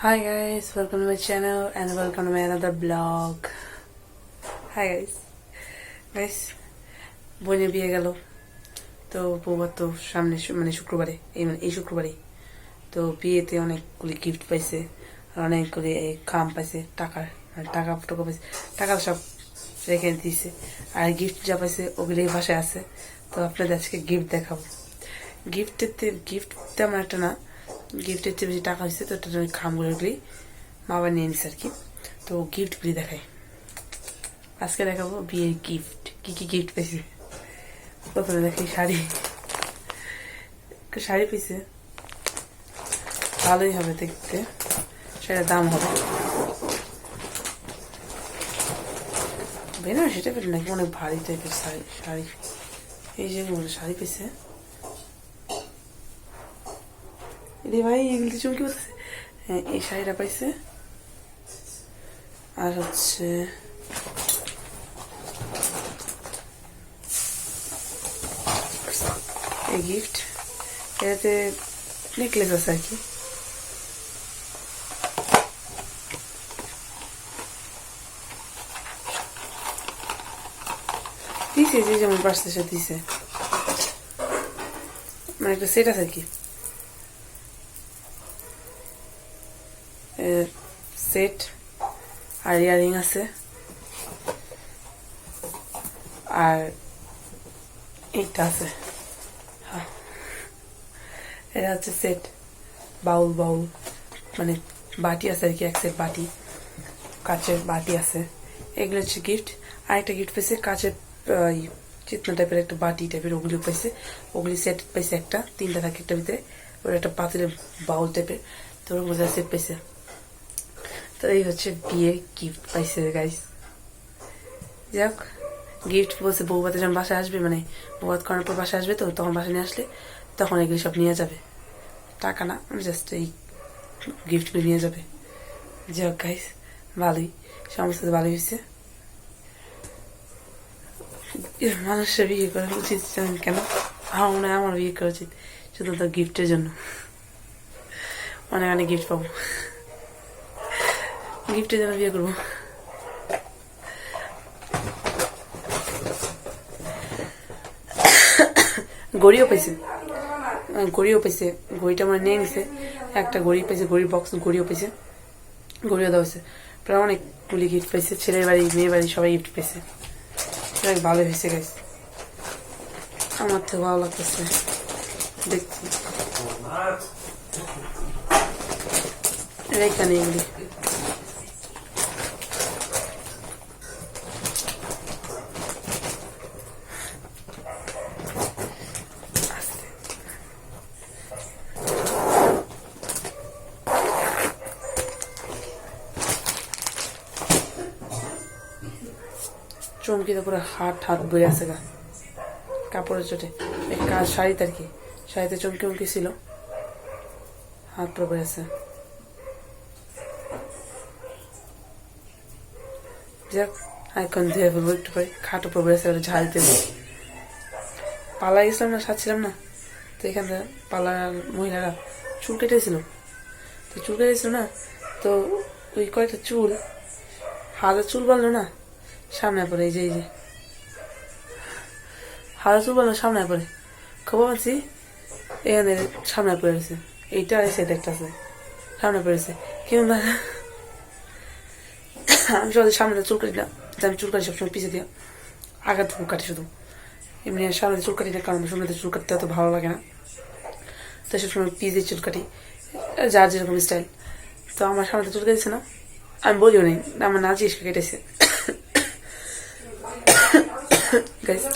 Hi guys, welcome to my channel and welcome to my another vlog. Hi guys, বোনের বিয়ে গেল তো বৌবার তো সামনে মানে শুক্রবারে এই শুক্রবারে তো বিয়েতে অনেকগুলি গিফট পাইছে আর অনেকগুলি খাম পাইছে টাকা পাইছে টাকা সব রেখে দিয়েছে আর গিফট যা পাইছে ওগুলি ভাষায় আছে। তো আপনাদের আজকে গিফট দেখাবো। গিফট তেমন একটা না, গিফটের চেয়ে বেশি টাকা হয়েছে তো খামগুলোগুলি মা বাবা নিয়ে নিছে আর কি। তো গিফটগুলি দেখাই আজকে দেখাবো বিয়ের গিফট কি কি গিফট পেয়েছে। প্রথমে দেখি শাড়ি পেয়েছে, ভালোই হবে দেখতে, সেটার দাম হবে না সেটা পেলে নাকি অনেক ভারী টাইপের শাড়ি এই যেগুলো শাড়ি পেয়েছে রে ভাই, এগুলো চুমকি বলতেছে। হ্যাঁ এই শাড়িটা পাইছে আর হচ্ছে এই গিফট, এটাতে নেকলেস আছে আর কি। দিছে যে যেমন পারছে সে দিছে, মানে একটা সেট আছে আর কি, সেট আর ইয়ারিং আছে আর এইটা আছে। হ্যাঁ এটা হচ্ছে সেট, বাউল মানে বাটি আছে আর কি, এক সেট বাটি, কাচের বাটি আছে, এগুলো হচ্ছে গিফট। আর একটা গিফট পেয়েছে কাচের চিতনা টাইপের একটা বাটি টাইপের, ওগুলি পাইছে, ওগুলি সেট পাইছে একটা, তিনটা থাকে একটা ভিতরে, ওটা একটা পাতিলের বাউল টাইপের, তো বোঝা সেট পাইছে। তো এই হচ্ছে বিয়ে গিফট পাইছে গাইস। যাক গিফট বলছে বৌভাতে যখন বাসায় আসবে, মানে বৌভাত করার পর বাসায় আসবে, তো তখন বাসায় নিয়ে আসলে তখন এগুলো সব নিয়ে যাবে, টাকা না জাস্ট এই গিফটগুলো নিয়ে যাবে। যাক গাইস ভালোই, সমস্ত ভালোই হয়েছে। মানুষের বিয়ে করা উচিত কেন, আমার মনে হয় আমার বিয়ে করা উচিত শুধু তো গিফটের জন্য, অনেক গিফট পাবো, গিফটের জন্য বিয়ে করবো। ঘড়িও পাইছে, ঘড়িটা মানে নিয়ে নিছে, একটা ঘড়ি পাইছে, ঘড়ির বক্স ঘড়িও পাইছে, ঘড়িও দেওয়া হয়েছে, প্রায় অনেকগুলি গিফট পাইছে, ছেলের বাড়ি মেয়ের বাড়ি সবাই গিফট পাইছে, অনেক ভালো হয়েছে গাইস, আমার তো ভালো লাগতেছে দেখছি। এখানে এগুলি চমকিতে পুরো হাত বয়ে আছে গা কাপড়ের চোটে, কাজ শাড়িতে আর কি, শাড়িতে চমকি ছিল, হাত পুরো বয়ে আছে। যাক এখন ধুয়ে ফেলবো একটু পরে, খাটো পরে আছে, ঝাল দেবো। পালা গেছিলাম না, সাজছিলাম না, তো এখান থেকে পালার মহিলারা চুল কেটেছিল, তো চুল কেটেছিল না, তো ওই কয়েকটা চুল হাজার চুল বানলো না সামনে পড়ে, এই যে হাজার চুল বানলো সামনে পড়ে, খবর পাচ্ছি এখানে সামনে পড়েছে, এইটা আর সেটা একটা আছে সামনে পড়েছে, কিন্তু আমি সবাই সামনে চুল কাটি না, আমি চুল কাটি সবসময় পিছিয়ে দিয়া, আগের চুল কাটি শুধু, এমনি সামনে চুল কাটি না, কারণ সামনে চুল কাটতে এত ভালো লাগে না, তো সবসময় পিছিয়ে চুল কাটি, যার যেরকম স্টাইল। তো আমার সামনে চুল কেটেছে না, আমি বলিও নেই, আমার না জিজ্ঞেস কেটেছে,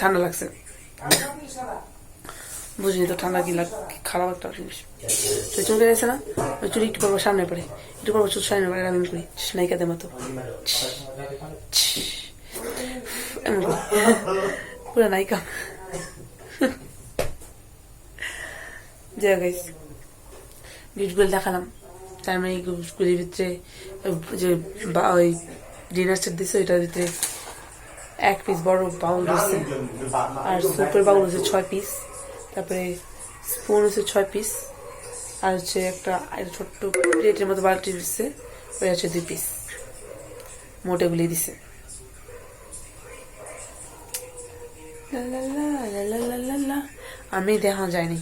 ঠান্ডা লাগছে, বুঝিনি তো ঠান্ডা কি খারাপ একটা জিনিস। তো চুল কেটেছে না, ওই চুল একটু পড়বো সামনে পড়ে, একটু পড়বো চুল সামনে পড়ে, আমি করি নায়িকাদের মতো এমন করি, পুরো নায়িকা। যাই গাইস গিফটগুলো দেখালাম, তার মানে এই গিফটগুলির ভিতরে যে ওই ডিনার সেট দিচ্ছে, ওইটার ভিতরে এক পিস বড় বাউল দিচ্ছে, আর সুপের বাউল হচ্ছে 6 পিস, তারপরে স্পুন হচ্ছে 6 পিস, আর হচ্ছে একটা ছোট্ট প্লেটের মতো বালতি দিচ্ছে, ওই হচ্ছে 2 পিস, মোট এগুলি দিছে। আমি দেখা যায়নি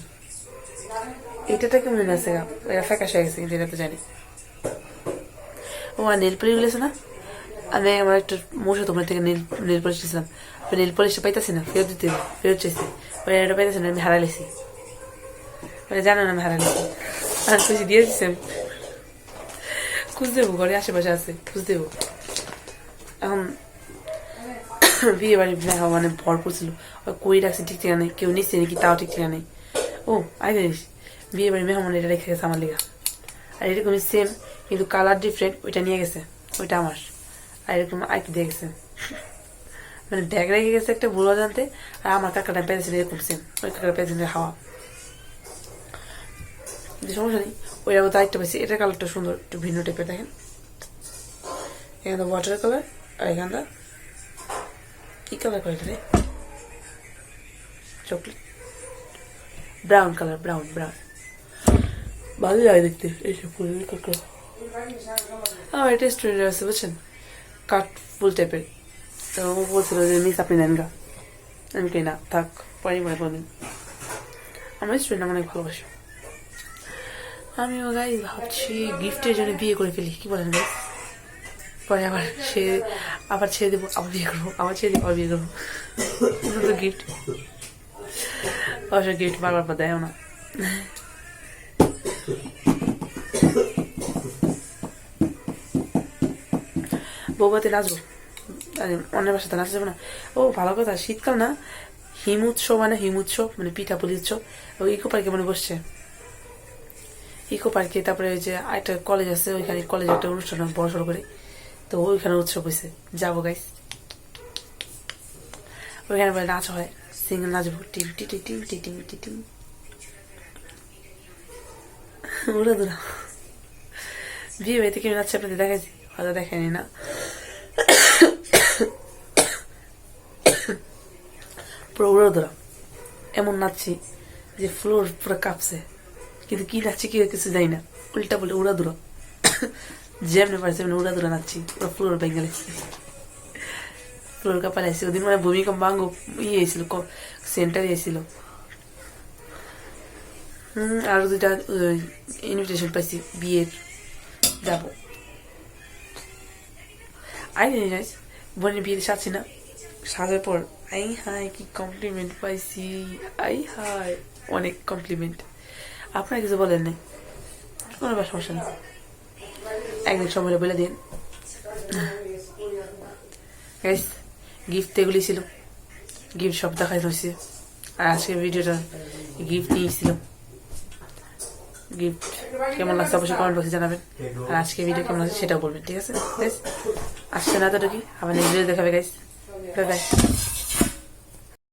এটাটা কেমন আছে, ফ্যাকাশ হয়ে গেছে, কিন্তু এটা তো জানি। ও আর নেল পলিশ বলেছে না, আমি আমার একটা মোশো তোমার থেকে নেল পলিশ দিয়েছিলাম, নেল পলিশটা পাইতেছি না, ফেরত দিতে ফেরত চাইছি, এটা পাইতেছি না, আমি হারাইছি, জানো না আমি হারাইছি, আর খুশি দিয়ে দিচ্ছি আমি, খুঁজ দেবো, ঘরে আশেপাশে আছে, খুঁজ দেবো। এখন বিয়ে বাড়ি দেখা মানে ভরপুর ছিল, কই রাখছে ঠিক ঠিকা নেই, কেউ নিচ্ছে নাকি তাও ঠিক ঠিকা নেই। ও আগে জানিস বিয়ে বাড়ি মেহমান এটা রেখে গেছে আমার লিগা, আর এরকমই সেম কিন্তু কালার ডিফারেন্ট, ওইটা নিয়ে গেছে, ওইটা আমার, আর এরকম আইকি দিয়ে গেছে, মানে ব্যাগ রেখে গেছে একটা ভুল জানতে, আর আমার কাকাটা পেয়েছিল এরকম সেম, ওই কাকাটা পেয়েছিল হাওয়া, কিন্তু সমস্যা নেই, ওইটা তো আরেকটা পেয়েছি, এটার কালারটা সুন্দর, একটু ভিন্ন টাইপের, দেখেন এখানটা ওয়াটার কালার, আর এখানটা কি কালার করে রে, chocolate brown colour, brown brown, ভালো লাগে দেখতে এইসব ফুলের কাঁকড়া। আমার একটা স্টুডেন্ট আছে বুঝছেন, কাঠ ফুল টাইপের, তো ও বলছিল যে মিস আপনি নেন গা, আমি কে না থাক, পরে মনে করবেন, আমার স্টুডেন্ট আমার অনেক ভালোবাসি। আমিও গাই ভাবছি গিফটের জন্য বিয়ে করে ফেলি, কি বলেন গাই, পরে আবার ছেড়ে দেবো, আবার বিয়ে করবো, আবার ছেড়ে দেবো, আবার বিয়ে করবো, গিফট অবশ্য গিফট বারবার পর দেয় না। বৌভাতে নাচবো, অন্যের বাসাতে নাচা যাবে না। ও ভালো কথা, শীতকাল না, হিম উৎসব মানে পিঠাপুলি উৎসব, ওই ইকো পার্কে মানে বসছে, ইকো পার্কে, তারপরে ওই যে একটা কলেজ আছে, ওইখানে কলেজে একটা অনুষ্ঠান বড় সড়ো করে, তো ওইখানে উৎসব হয়েছে, যাবো গাইস, ওইখানে বলে নাচ হয়, সিঙ্গেল নাচবো, টিম টি টি টিম টি টিম টি টিম, উড়া দুরা। বিয়ে বাড়িতে কেউ নাচছে আপনাদের দেখাইছি, হয়তো দেখায়নি না, পুরো উড়া দুরা, এমন নাচছি যে ফ্লোর পুরো কাঁপছে, কিন্তু কি নাচছি কি কিছু যাই না, উল্টা বলে উড়া দুরা, যেমনি পারছে এমনি উড়া দুরা নাচছি, পুরো ফ্লোর বেঙ্গলে, ফ্লোর কাঁপালে আসছে, ওদিন মানে ভূমিকম্প ভাঙ্গ ইয়ে এসেছিল, সেন্টার এসেছিল। আরো 2টা ইনভিটেশন পাইছি বিয়ের, যাবো। আই জানিস বোনের বিয়েতে সাজছি না, সাজার পর আই হাই কি কমপ্লিমেন্ট পাইছি, আই হাই অনেক কমপ্লিমেন্ট, আপনারা কিছু বলেন নাই, কোনো সমস্যা নেই, একদিন সময় বলে দিন। গিফট এগুলি ছিল, গিফট সব দেখাই হয়েছে, আর আজকে ভিডিওটা গিফট নিয়েছিল, গিফট কেমন লাগছে অবশ্যই কমেন্ট বক্সে জানাবেন, আর আজকে ভিডিও কেমন লাগছে সেটাও বলবেন, ঠিক আছে গাইস, আসছে না এতটুকুই, আবার নেক্সট ভিডিও দেখাবে গাইস, বাই বাই।